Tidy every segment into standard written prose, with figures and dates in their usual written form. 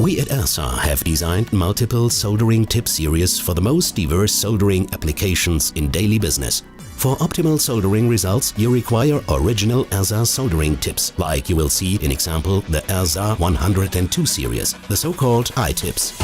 We at Ersa have designed multiple soldering tip series for the most diverse soldering applications in daily business. For optimal soldering results, you require original Ersa soldering tips, like you will see in example the Ersa 102 series, the so-called I-tips.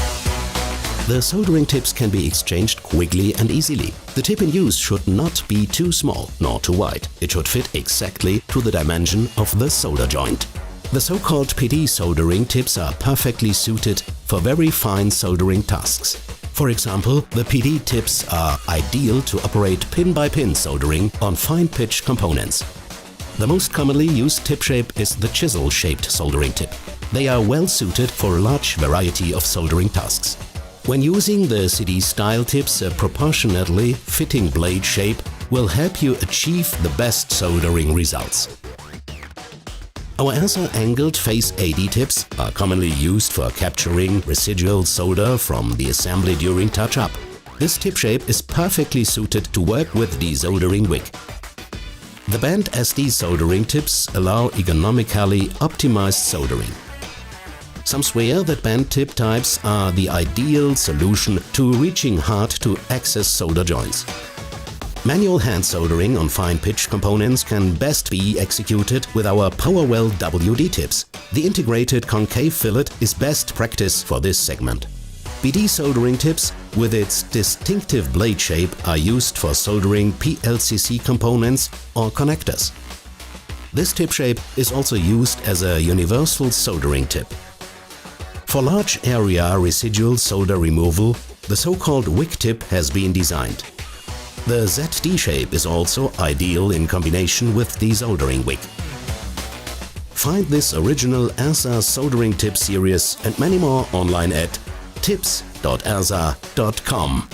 The soldering tips can be exchanged quickly and easily. The tip in use should not be too small nor too wide. It should fit exactly to the dimension of the solder joint. The so-called PD soldering tips are perfectly suited for very fine soldering tasks. For example, the PD tips are ideal to operate pin-by-pin soldering on fine-pitch components. The most commonly used tip shape is the chisel-shaped soldering tip. They are well suited for a large variety of soldering tasks. When using the CD-style tips, a proportionately fitting blade shape will help you achieve the best soldering results. Our Ersa angled face AD tips are commonly used for capturing residual solder from the assembly during touch-up. This tip shape is perfectly suited to work with desoldering wick. The band SD soldering tips allow economically optimized soldering. Some swear that band tip types are the ideal solution to reaching hard-to-access solder joints. Manual hand soldering on fine-pitch components can best be executed with our PowerWell WD tips. The integrated concave fillet is best practice for this segment. BD soldering tips with its distinctive blade shape are used for soldering PLCC components or connectors. This tip shape is also used as a universal soldering tip. For large area residual solder removal, the so-called wick tip has been designed. The ZD shape is also ideal in combination with desoldering wick. Find this original Ersa soldering tip series and many more online at tips.ersa.com.